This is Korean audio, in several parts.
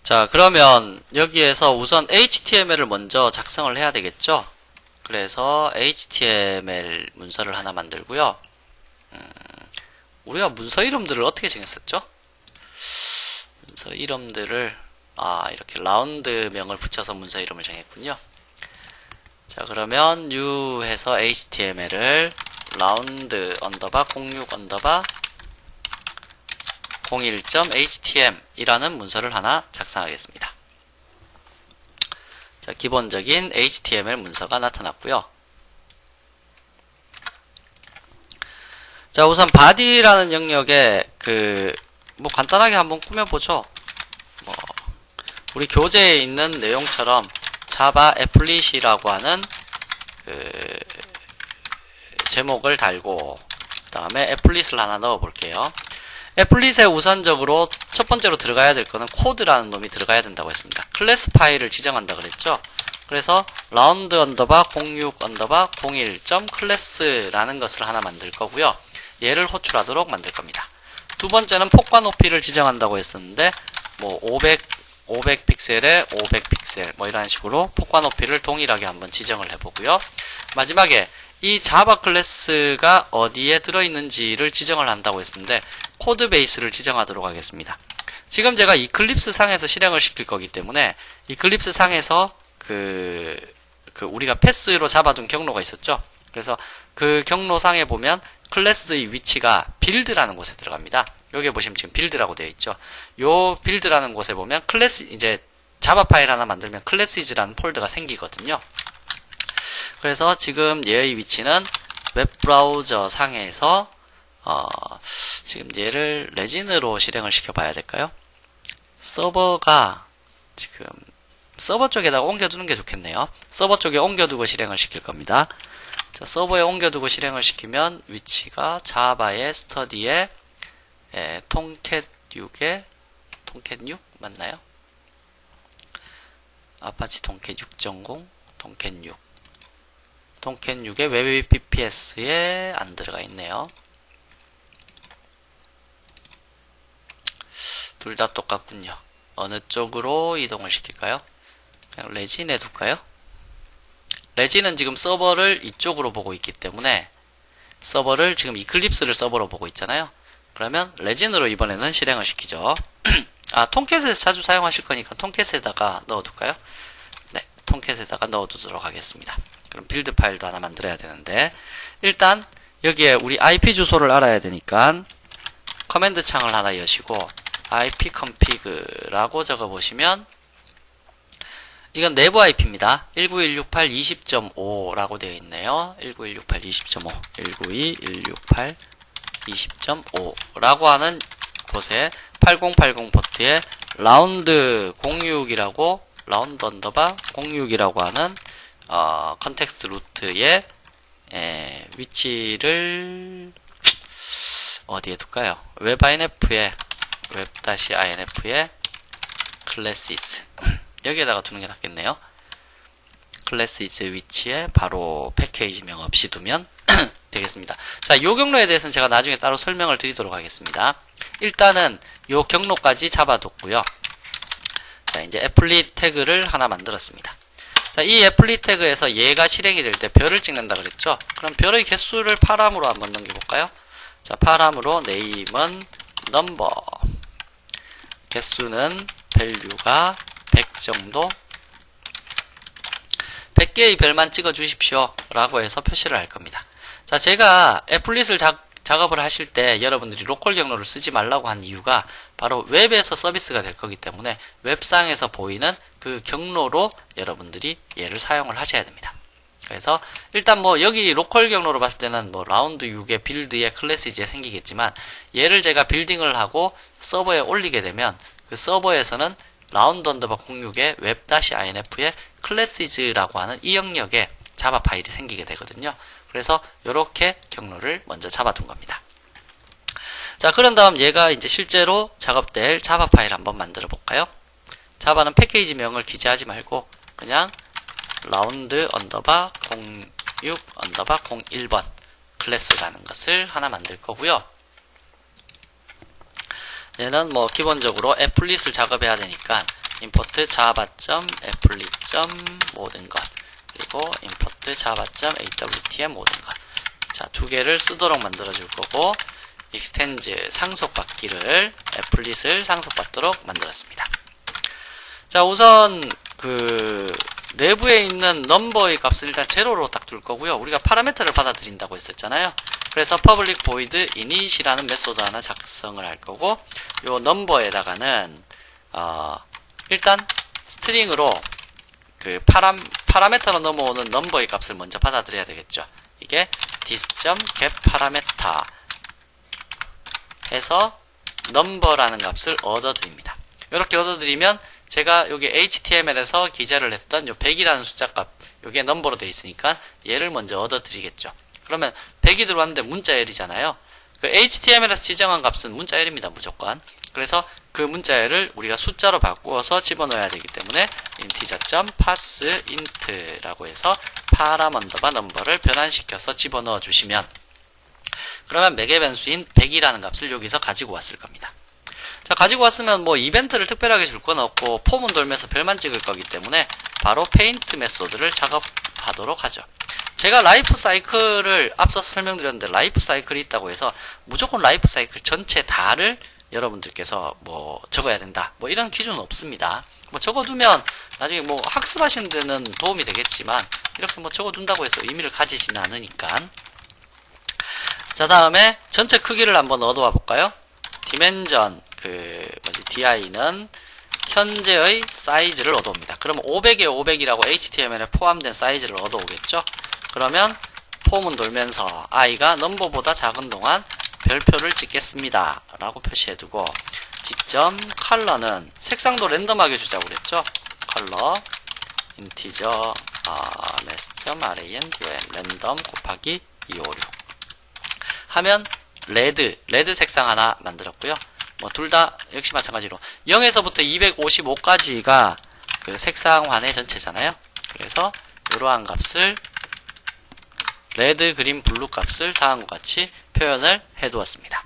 자, 그러면 여기에서 우선 HTML을 먼저 작성을 해야 되겠죠? 그래서 HTML 문서를 하나 만들고요. 우리가 문서 이름들을 어떻게 정했었죠? 문서 이름들을 이렇게 라운드명을 붙여서 문서 이름을 정했군요. 자, 그러면 new 해서 HTML을 라운드 언더바 06 언더바 01.htm 이라는 문서를 하나 작성하겠습니다. 자, 기본적인 HTML 문서가 나타났고요. 자, 우선 body라는 영역에 뭐 간단하게 한번 꾸며보죠. 우리 교재에 있는 내용처럼 자바 애플릿이라고 하는 제목을 달고 그 다음에 애플릿을 하나 넣어볼게요. 애플릿에 우선적으로 첫 번째로 들어가야 될 거는 코드라는 놈이 들어가야 된다고 했습니다. 클래스 파일을 지정한다 그랬죠. 그래서 라운드 언더바 06 언더바 01.class라는 것을 하나 만들 거고요. 얘를 호출하도록 만들 겁니다. 두 번째는 폭과 높이를 지정한다고 했었는데 뭐 500 픽셀에 500 픽셀 뭐 이런 식으로 폭과 높이를 동일하게 한번 지정을 해보고요. 마지막에 이 자바 클래스가 어디에 들어있는지를 지정을 한다고 했었는데 코드 베이스를 지정하도록 하겠습니다. 지금 제가 이클립스 상에서 실행을 시킬 거기 때문에 이클립스 상에서 우리가 패스로 잡아둔 경로가 있었죠. 그래서 그 경로상에 보면 클래스의 위치가 빌드라는 곳에 들어갑니다. 여기 보시면 지금 빌드라고 되어 있죠. 요 빌드라는 곳에 보면 클래스 이제 자바 파일 하나 만들면 클래시즈라는 폴더가 생기거든요. 그래서 지금 얘의 위치는 웹브라우저 상에서 지금 얘를 레진으로 실행을 시켜봐야 될까요? 서버가 지금 서버 쪽에다가 옮겨두는 게 좋겠네요. 서버 쪽에 옮겨두고 실행을 시킬 겁니다. 자, 서버에 옮겨두고 실행을 시키면 위치가 자바의 스터디에 통캣 6에 통캣 6 맞나요? 아파치 통캣 6.0 통캣 6 통캣 6에 웹 BPS에 안 들어가 있네요. 둘 다 똑같군요. 어느 쪽으로 이동을 시킬까요? 그냥 레진에 둘까요? 레진은 지금 서버를 이쪽으로 보고 있기 때문에 서버를 지금 이클립스를 서버로 보고 있잖아요. 그러면 레진으로 이번에는 실행을 시키죠. 통캣에서 자주 사용하실 거니까 통캣에다가 넣어둘까요? 네, 통캣에다가 넣어두도록 하겠습니다. 그럼 빌드 파일도 하나 만들어야 되는데 일단 여기에 우리 IP 주소를 알아야 되니까 커맨드 창을 하나 여시고 ipconfig라고 적어보시면 이건 내부 IP입니다. 192.168.20.5라고 되어 있네요. 192.168.20.5 192.168.20.5라고 하는 곳에 8080 포트에 라운드 06이라고 라운드 언더바 06이라고 하는 컨텍스트 루트의 위치를 어디에 둘까요? 웹-inf에 클래시스 여기에다가 두는 게 낫겠네요. 클래시스 위치에 바로 패키지명 없이 두면 되겠습니다. 자, 요 경로에 대해서는 제가 나중에 따로 설명을 드리도록 하겠습니다. 일단은 요 경로까지 잡아뒀고요. 자, 이제 애플릿 태그를 하나 만들었습니다. 자, 이 애플릿 태그에서 얘가 실행이 될 때 별을 찍는다 그랬죠? 그럼 별의 개수를 파람으로 한번 넘겨볼까요? 자, 파람으로 네임은 넘버 개수는 밸류가 100 정도 100개의 별만 찍어 주십시오 라고 해서 표시를 할 겁니다. 자, 제가 애플릿을 작업을 하실 때 여러분들이 로컬 경로를 쓰지 말라고 한 이유가 바로 웹에서 서비스가 될 거기 때문에 웹상에서 보이는 그 경로로 여러분들이 얘를 사용을 하셔야 됩니다. 그래서 일단 뭐 여기 로컬 경로로 봤을 때는 뭐 라운드 6에 빌드에 클래시즈에 생기겠지만 얘를 제가 빌딩을 하고 서버에 올리게 되면 그 서버에서는 라운드 언더바 06에 웹-inf에 클래시즈라고 하는 이 영역에 자바 파일이 생기게 되거든요. 그래서 이렇게 경로를 먼저 잡아둔 겁니다. 자, 그런 다음 얘가 이제 실제로 작업될 자바 파일 한번 만들어 볼까요? 자바는 패키지명을 기재하지 말고 그냥 라운드 언더바 06 언더바 01번 클래스라는 것을 하나 만들 거고요. 얘는 뭐 기본적으로 애플릿을 작업해야 되니까 import java.applet. 모든 것 그리고 import java.awt의 모든 것. 자, 두 개를 쓰도록 만들어 줄 거고 extends 상속받기를 applet을 상속받도록 만들었습니다. 자, 우선 내부에 있는 넘버의 값을 일단 제로로 딱 둘 거고요. 우리가 파라미터를 받아들인다고 했었잖아요. 그래서 public void init이라는 메소드 하나 작성을 할 거고, 요 넘버에다가는 일단 스트링으로 파라미터로 넘어오는 넘버의 값을 먼저 받아들여야 되겠죠. 이게 this.getParameter 해서 넘버라는 값을 얻어드립니다. 이렇게 얻어드리면 제가 여기 HTML에서 기재를 했던 요 100이라는 숫자 값, 요게 넘버로 되어 있으니까 얘를 먼저 얻어드리겠죠. 그러면 100이 들어왔는데 문자 L이잖아요. 그 HTML에서 지정한 값은 문자 L입니다, 무조건. 그래서 그 문자 L을 우리가 숫자로 바꾸어서 집어넣어야 되기 때문에 integer.parseInt라고 해서 param underbar number를 변환시켜서 집어넣어 주시면 그러면 맥의 변수인 100이라는 값을 여기서 가지고 왔을 겁니다. 자, 가지고 왔으면 뭐 이벤트를 특별하게 줄 건 없고 폼은 돌면서 별만 찍을 거기 때문에 바로 페인트 메소드를 작업하도록 하죠. 제가 라이프 사이클을 앞서 설명드렸는데 라이프 사이클이 있다고 해서 무조건 라이프 사이클 전체 다를 여러분들께서 뭐 적어야 된다, 뭐 이런 기준은 없습니다. 뭐 적어두면 나중에 뭐 학습하시는 데는 도움이 되겠지만 이렇게 뭐 적어둔다고 해서 의미를 가지지는 않으니까. 자, 다음에 전체 크기를 한번 얻어와 볼까요? dimension di는 현재의 사이즈를 얻어옵니다. 그러면 500에 500이라고 HTML에 포함된 사이즈를 얻어오겠죠? 그러면 폼은 돌면서 i가 넘버보다 작은 동안 별표를 찍겠습니다 라고 표시해두고 지점 컬러는 색상도 랜덤하게 주자고 그랬죠? 컬러 integer mass.ran 랜덤 곱하기 256 하면 레드 색상 하나 만들었고요. 뭐 둘 다 역시 마찬가지로 0에서부터 255까지가 그 색상환의 전체잖아요. 그래서 이러한 값을 레드, 그린, 블루 값을 다음과 같이 표현을 해두었습니다.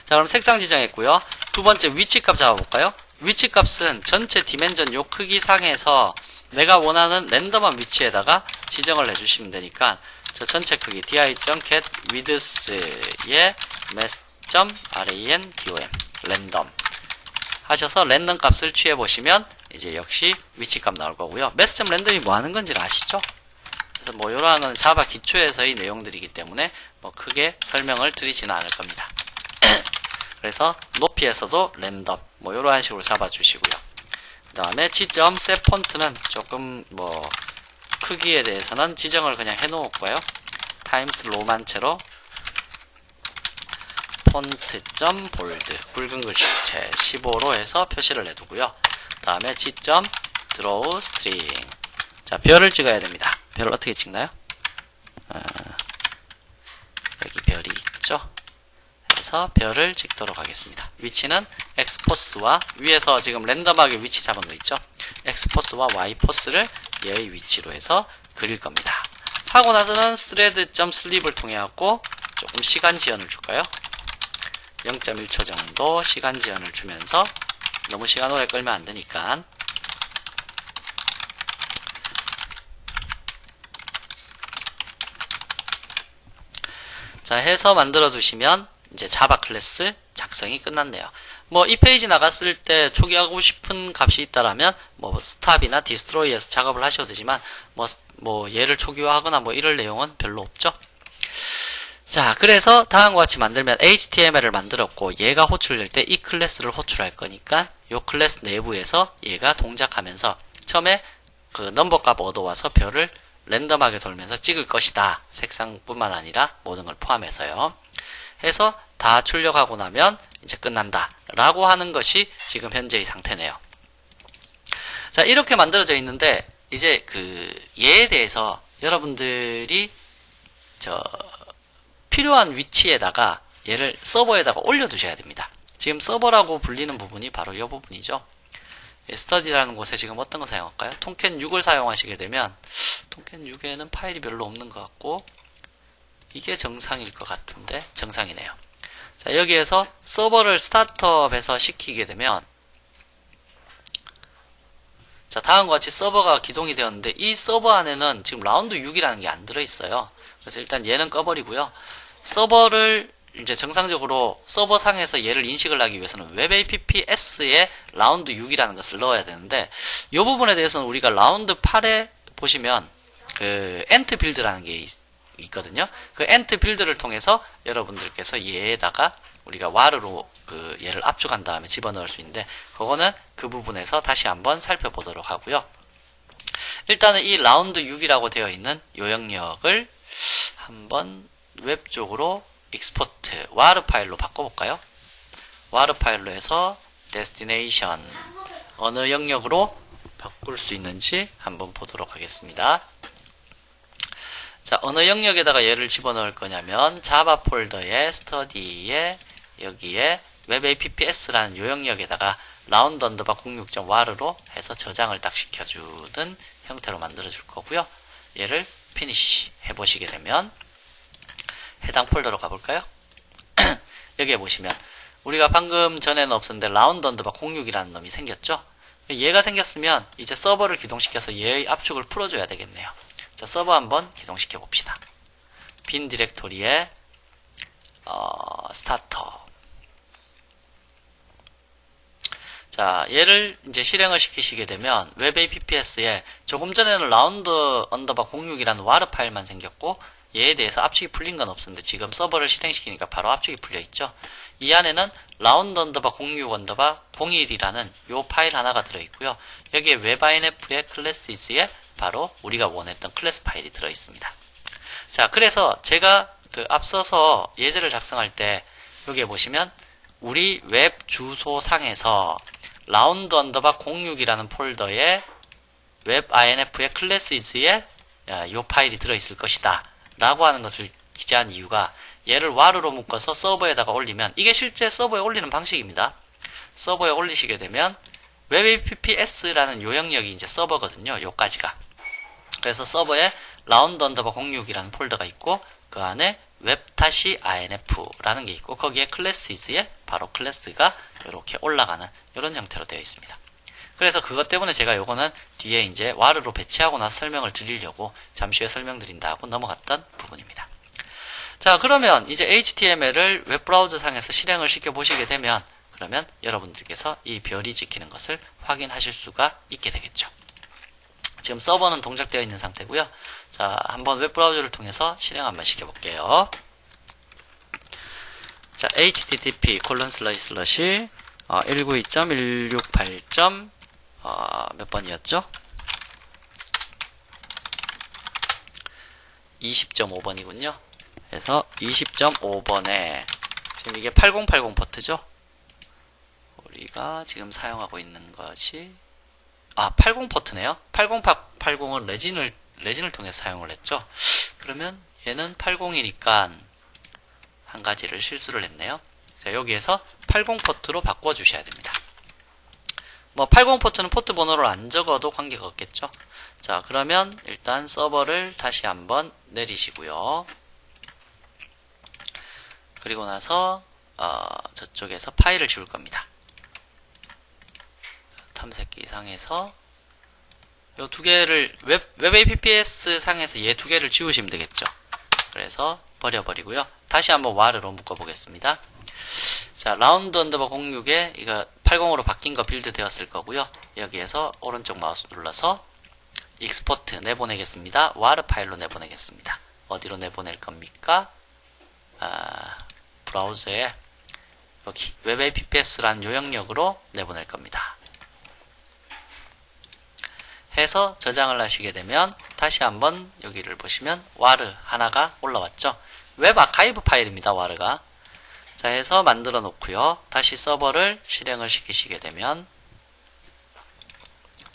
자, 그럼 색상 지정했고요. 두 번째 위치 값 잡아볼까요? 위치 값은 전체 디멘전 요 크기 상에서 내가 원하는 랜덤한 위치에다가 지정을 해주시면 되니까 저 전체 크기 di.getWidth의 mass.random 랜덤 하셔서 랜덤 값을 취해 보시면 이제 역시 위치 값 나올 거고요. mass.random이 뭐 하는 건지를 아시죠? 그래서 뭐 이러한 건 자바 기초에서의 내용들이기 때문에 뭐 크게 설명을 드리지는 않을 겁니다. 그래서 높이에서도 랜덤 뭐 이러한 식으로 잡아 주시고요. 그 다음에 지점 셋 폰트는 조금 뭐 크기에 대해서는 지정을 그냥 해 놓을까요? 타임스 로만체로 폰트.점 볼드 굵은 글씨체 15로 해서 표시를 해두고요. 그 다음에 지점 드로우 스트링. 자, 별을 찍어야 됩니다. 별을 어떻게 찍나요? 여기 별이 있죠? 그래서 별을 찍도록 하겠습니다. 위치는 X포스와 위에서 지금 랜덤하게 위치 잡은 거 있죠? X포스와 Y포스를 얘의 위치로 해서 그릴 겁니다. 하고 나서는 thread.sleep을 통해 갖고 조금 시간 지연을 줄까요? 0.1초 정도 시간 지연을 주면서 너무 시간 오래 끌면 안 되니까 자 해서 만들어 두시면 이제 자바 클래스 작성이 끝났네요. 뭐 이 페이지 나갔을 때 초기하고 싶은 값이 있다라면 뭐 스탑이나 디스트로이에서 작업을 하셔도 되지만 뭐 얘를 초기화하거나 뭐 이럴 내용은 별로 없죠. 자, 그래서 다음과 같이 만들면 HTML을 만들었고 얘가 호출될 때 이 클래스를 호출할 거니까 이 클래스 내부에서 얘가 동작하면서 처음에 그 넘버 값 얻어와서 별을 랜덤하게 돌면서 찍을 것이다. 색상뿐만 아니라 모든 걸 포함해서요. 해서 다 출력하고 나면 이제 끝난다 라고 하는 것이 지금 현재의 상태네요. 자, 이렇게 만들어져 있는데 이제 얘에 대해서 여러분들이 필요한 위치에다가 얘를 서버에다가 올려두셔야 됩니다. 지금 서버라고 불리는 부분이 바로 이 부분이죠. 스터디라는 곳에 지금 어떤 거 사용할까요? 톰캣 6을 사용하시게 되면 톰캣 6에는 파일이 별로 없는 것 같고 이게 정상일 것 같은데 정상이네요. 자, 여기에서 서버를 스타트업에서 시키게 되면 자, 다음과 같이 서버가 기동이 되었는데 이 서버 안에는 지금 라운드 6이라는 게 안 들어있어요. 그래서 일단 얘는 꺼버리고요. 서버를 이제 정상적으로 서버 상에서 얘를 인식을 하기 위해서는 웹APPS에 라운드 6이라는 것을 넣어야 되는데 이 부분에 대해서는 우리가 라운드 8에 보시면 그 엔트 빌드라는 게 있거든요. 그 엔트 빌드를 통해서 여러분들께서 얘에다가 우리가 와르로 그 얘를 압축한 다음에 집어넣을 수 있는데 그거는 그 부분에서 다시 한번 살펴보도록 하고요. 일단은 이 라운드 6이라고 되어 있는 요 영역을 한번 웹 쪽으로 익스포트 와르 파일로 바꿔볼까요? 와르 파일로 해서 데스티네이션 어느 영역으로 바꿀 수 있는지 한번 보도록 하겠습니다. 자, 어느 영역에다가 얘를 집어넣을 거냐면 자바 폴더의 스터디에 여기에 웹APPS라는 요 영역에다가 라운드 언더바 06.war로 해서 저장을 딱 시켜주는 형태로 만들어 줄 거고요. 얘를 피니시 해보시게 되면 해당 폴더로 가볼까요? 여기에 보시면 우리가 방금 전에는 없었는데 라운드 언더바 06이라는 놈이 생겼죠? 얘가 생겼으면 이제 서버를 기동시켜서 얘의 압축을 풀어줘야 되겠네요. 자, 서버 한번 기동시켜 봅시다. 빈 디렉토리에 스타터. 자, 얘를 이제 실행을 시키시게 되면 웹APPS에 조금 전에는 라운드 언더바 06이라는 와르 파일만 생겼고 얘에 대해서 압축이 풀린 건 없었는데 지금 서버를 실행시키니까 바로 압축이 풀려 있죠. 이 안에는 라운드 언더바 06 언더바 01이라는 요 파일 하나가 들어있고요. 여기에 웹INF의 클래스이즈에 바로 우리가 원했던 클래스 파일이 들어있습니다. 자, 그래서 제가 그 앞서서 예제를 작성할 때 여기에 보시면 우리 웹 주소상에서 라운드 언더바 06이라는 폴더에 웹INF의 클래스이즈에 요 파일이 들어있을 것이다 라고 하는 것을 기재한 이유가 얘를 와르로 묶어서 서버에다가 올리면 이게 실제 서버에 올리는 방식입니다. 서버에 올리시게 되면 웹APPS라는 요 영역이 이제 서버거든요. 요까지가. 그래서 서버에 라운드 언더바 06이라는 폴더가 있고 그 안에 web-inf라는 게 있고 거기에 클래스이즈에 바로 클래스가 이렇게 올라가는 이런 형태로 되어 있습니다. 그래서 그것 때문에 제가 요거는 뒤에 이제 와르로 배치하고 나서 설명을 드리려고 잠시 후에 설명드린다 하고 넘어갔던 부분입니다. 자, 그러면 이제 HTML을 웹브라우저 상에서 실행을 시켜 보시게 되면 그러면 여러분들께서 이 별이 찍히는 것을 확인하실 수가 있게 되겠죠. 지금 서버는 동작되어 있는 상태고요. 자, 한번 웹브라우저를 통해서 실행 한번 시켜볼게요. 자, http:// 192.168. 몇 번이었죠? 20.5번이군요. 그래서 20.5번에 지금 이게 8080 포트죠? 우리가 지금 사용하고 있는 것이 80 포트네요. 8080은 레진을 통해서 사용을 했죠. 그러면 얘는 80이니까 한 가지를 실수를 했네요. 자, 여기에서 80 포트로 바꿔주셔야 됩니다. 뭐 80 포트는 포트 번호를 안 적어도 관계가 없겠죠. 자, 그러면 일단 서버를 다시 한번 내리시고요. 그리고 나서 저쪽에서 파일을 지울 겁니다. 탐색기 상에서 요 두 개를 웹APPS 상에서 얘 두 개를 지우시면 되겠죠. 그래서 버려버리고요. 다시 한번 와르로 묶어 보겠습니다. 자, 라운드 언더바 06에 이거 80으로 바뀐 거 빌드 되었을 거고요. 여기에서 오른쪽 마우스 눌러서 익스포트 내보내겠습니다. 와르 파일로 내보내겠습니다. 어디로 내보낼 겁니까? 브라우저에 여기 웹APPS라는 요 영역으로 내보낼 겁니다. 해서 저장을 하시게 되면 다시 한번 여기를 보시면 와르 하나가 올라왔죠. 웹 아카이브 파일입니다. 와르가. 자, 해서 만들어 놓고요. 다시 서버를 실행을 시키시게 되면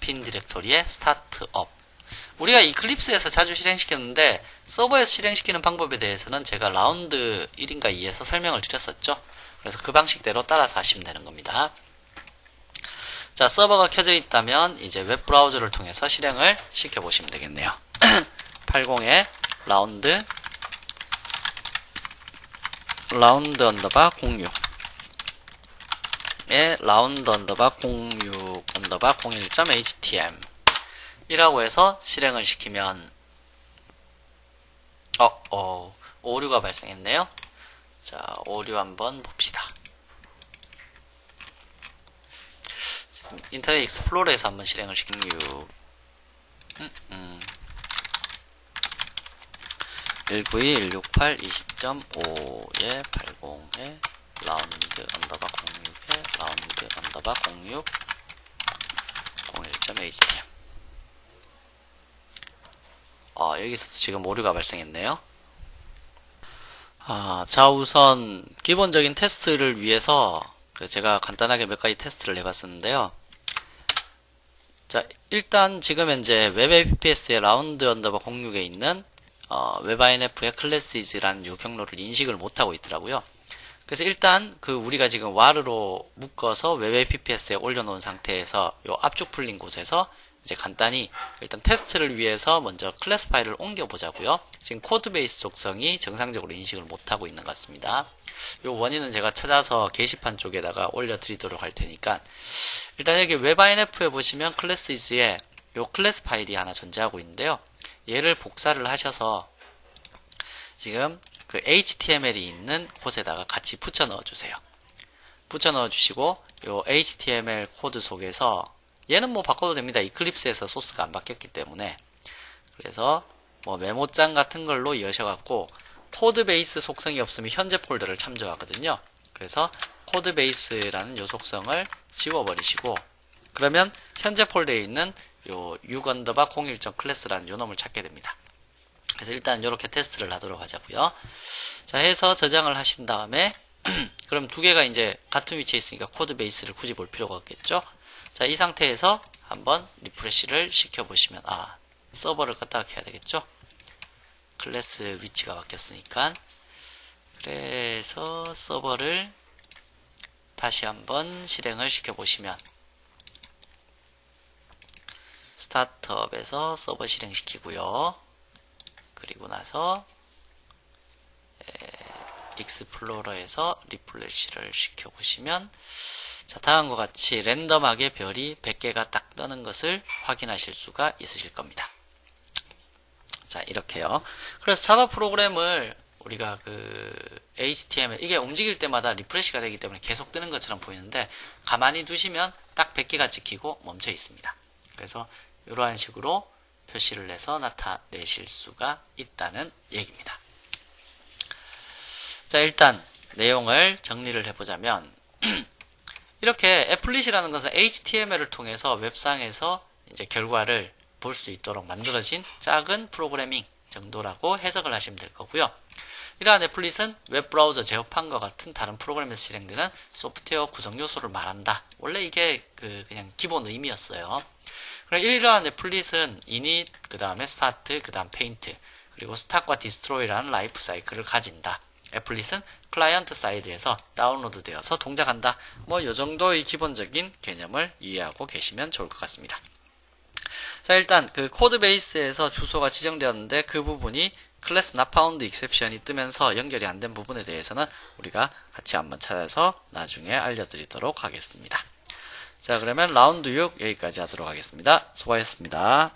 빈 디렉토리에 스타트업. 우리가 이클립스에서 자주 실행시켰는데 서버에서 실행시키는 방법에 대해서는 제가 라운드 1인가 2에서 설명을 드렸었죠. 그래서 그 방식대로 따라서 하시면 되는 겁니다. 자, 서버가 켜져 있다면 이제 웹브라우저를 통해서 실행을 시켜보시면 되겠네요. 80에 라운드 언더바 06에 라운드 언더바 06 언더바 01.htm 이라고 해서 실행을 시키면 오류가 발생했네요. 자, 오류 한번 봅시다. 지금 인터넷 익스플로러에서 한번 실행을 시킨 이유 192.168 20.5에 80에 라운드 언더바 06에 라운드 언더바 06 01.htm 여기서도 지금 오류가 발생했네요. 자, 우선 기본적인 테스트를 위해서 제가 간단하게 몇 가지 테스트를 해봤었는데요. 자, 일단 지금 현재 웹APPS의 라운드 언더바 06에 있는 웹INF의 클래스이즈라는 요 경로를 인식을 못하고 있더라고요. 그래서 일단 우리가 지금 war로 묶어서 웹APPS에 올려놓은 상태에서 요 압축 풀린 곳에서 이제 간단히 일단 테스트를 위해서 먼저 클래스 파일을 옮겨 보자고요. 지금 코드 베이스 속성이 정상적으로 인식을 못하고 있는 것 같습니다. 요 원인은 제가 찾아서 게시판 쪽에다가 올려드리도록 할 테니까 일단 여기 웹INF에 보시면 클래스이즈에 요 클래스 파일이 하나 존재하고 있는데요. 얘를 복사를 하셔서 지금 HTML이 있는 곳에다가 같이 붙여 넣어 주세요. 붙여 넣어 주시고 요 HTML 코드 속에서 얘는 뭐 바꿔도 됩니다. 이클립스에서 소스가 안 바뀌었기 때문에. 그래서 뭐 메모장 같은 걸로 여셔갖고 코드 베이스 속성이 없으면 현재 폴더를 참조하거든요. 그래서 코드 베이스라는 요 속성을 지워버리시고 그러면 현재 폴더에 있는 요 6_01.class라는 요 놈을 찾게 됩니다. 그래서 일단 이렇게 테스트를 하도록 하자고요. 자, 해서 저장을 하신 다음에 그럼 두 개가 이제 같은 위치에 있으니까 코드 베이스를 굳이 볼 필요가 없겠죠. 자, 이 상태에서 한번 리프레시를 시켜보시면 서버를 갖다가 해야 되겠죠. 클래스 위치가 바뀌었으니까. 그래서 서버를 다시 한번 실행을 시켜보시면 스타트업에서 서버 실행시키고요. 그리고 나서 익스플로러에서 리플레시를 시켜보시면 자, 다음과 같이 랜덤하게 별이 100개가 딱 뜨는 것을 확인하실 수가 있으실 겁니다. 자, 이렇게요. 그래서 자바 프로그램을 우리가 HTML 이게 움직일 때마다 리프레시가 되기 때문에 계속 뜨는 것처럼 보이는데 가만히 두시면 딱 100개가 찍히고 멈춰 있습니다. 그래서 이러한 식으로 표시를 해서 나타내실 수가 있다는 얘기입니다. 자, 일단 내용을 정리를 해보자면 이렇게 애플릿이라는 것은 HTML을 통해서 웹상에서 이제 결과를 볼 수 있도록 만들어진 작은 프로그래밍 정도라고 해석을 하시면 될 거고요. 이러한 애플릿은 웹브라우저 제어판과 같은 다른 프로그램에서 실행되는 소프트웨어 구성 요소를 말한다. 원래 이게 그냥 기본 의미였어요. 그럼 이러한 애플릿은 init, 그 다음에 start, 그 다음 paint, 그리고 stack과 destroy라는 라이프 사이클을 가진다. 애플릿은 클라이언트 사이드에서 다운로드 되어서 동작한다. 뭐 요 정도의 기본적인 개념을 이해하고 계시면 좋을 것 같습니다. 자, 일단 코드 베이스에서 주소가 지정되었는데 그 부분이 클래스 not found exception이 뜨면서 연결이 안 된 부분에 대해서는 우리가 같이 한번 찾아서 나중에 알려드리도록 하겠습니다. 자, 그러면 라운드 6 여기까지 하도록 하겠습니다. 수고하셨습니다.